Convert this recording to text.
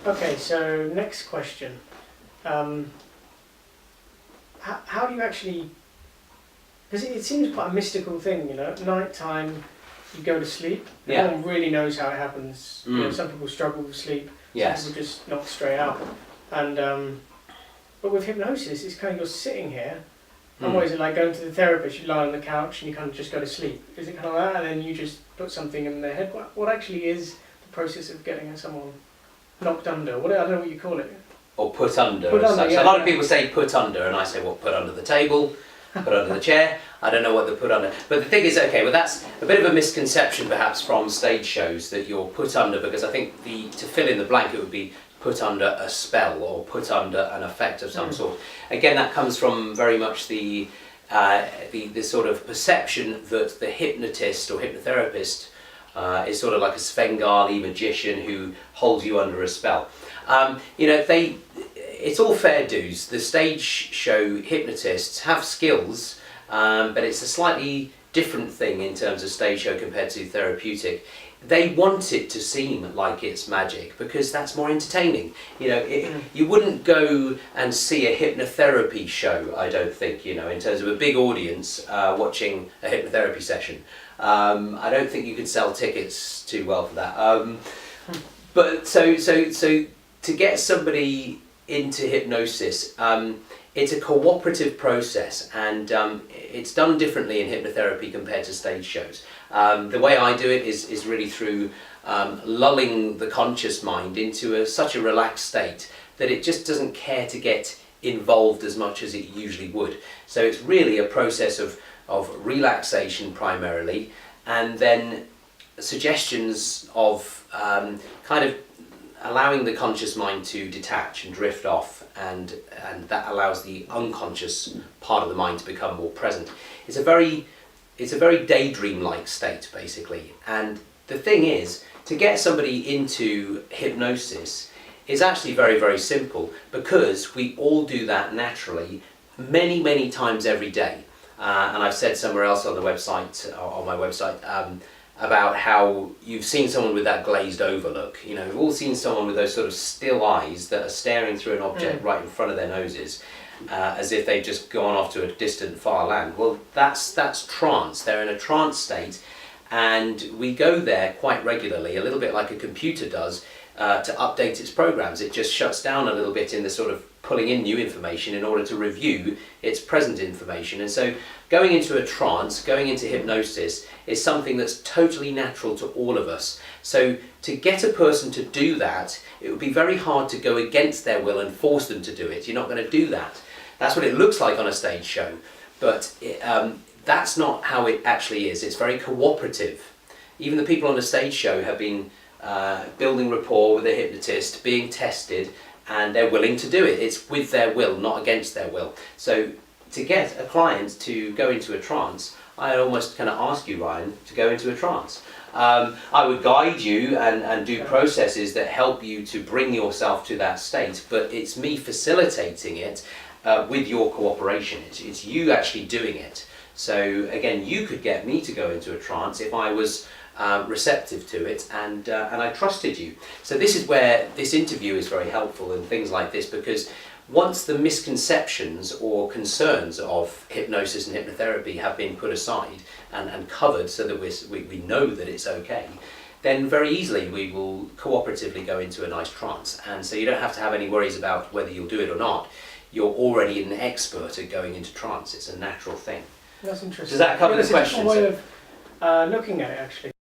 Okay, so next question. How do you actually, because it seems quite a mystical thing, you know, at night time you go to sleep, no one really knows how it happens. You know, some people struggle with sleep, some people just knock straight out. And but with hypnosis, it's kind of you're sitting here, and what is it like going to the therapist? You lie on the couch and you kind of just go to sleep. Is it kind of that, and then you just put something in their head? What actually is the process of getting someone knocked under? I don't know what you call it. Or put under. Put under, a lot of people say put under, and I say, well, put under the table, put under the chair. I don't know what they put under. But the thing is, okay, well, that's a bit of a misconception perhaps from stage shows, that you're put under, because I think to fill in the blank, it would be put under a spell or put under an effect of some sort. Again, that comes from very much the sort of perception that the hypnotist or hypnotherapist is sort of like a Svengali magician who holds you under a spell. You know, it's all fair dues. The stage show hypnotists have skills, but it's a slightly different thing in terms of stage show compared to therapeutic. They want it to seem like it's magic because that's more entertaining. You know, you wouldn't go and see a hypnotherapy show, I don't think, you know, in terms of a big audience watching a hypnotherapy session. I don't think you could sell tickets too well for that. But so to get somebody into hypnosis, it's a cooperative process, and it's done differently in hypnotherapy compared to stage shows. The way I do it is really through lulling the conscious mind into such a relaxed state that it just doesn't care to get involved as much as it usually would. So it's really a process of relaxation primarily, and then suggestions of kind of allowing the conscious mind to detach and drift off, and that allows the unconscious part of the mind to become more present. It's a very daydream-like state, basically. And the thing is, to get somebody into hypnosis is actually very, very simple, because we all do that naturally many, many times every day. And I've said somewhere else on the website, on my website, about how you've seen someone with that glazed over look. You know, we've all seen someone with those sort of still eyes that are staring through an object right in front of their noses, as if they've just gone off to a distant far land. Well, that's trance. They're in a trance state, and we go there quite regularly, a little bit like a computer does, to update its programs. It just shuts down a little bit in the sort of pulling in new information in order to review its present information. And so going into a trance, going into hypnosis, is something that's totally natural to all of us. So to get a person to do that, it would be very hard to go against their will and force them to do it. You're not going to do that. That's what it looks like on a stage show, but that's not how it actually is. It's very cooperative. Even the people on a stage show have been building rapport with a hypnotist, being tested, and they're willing to do it. It's with their will, not against their will. So to get a client to go into a trance, I almost kind of ask you, Ryan, to go into a trance. I would guide you and do processes that help you to bring yourself to that state, but it's me facilitating it with your cooperation. It's you actually doing it. So again, you could get me to go into a trance if I was receptive to it and I trusted you. So this is where this interview is very helpful and things like this, because once the misconceptions or concerns of hypnosis and hypnotherapy have been put aside and covered so that we know that it's okay, then very easily we will cooperatively go into a nice trance. And so you don't have to have any worries about whether you'll do it or not. You're already an expert at going into trance. It's a natural thing. That's interesting. Does that cover the question? That's a way of looking at it, actually.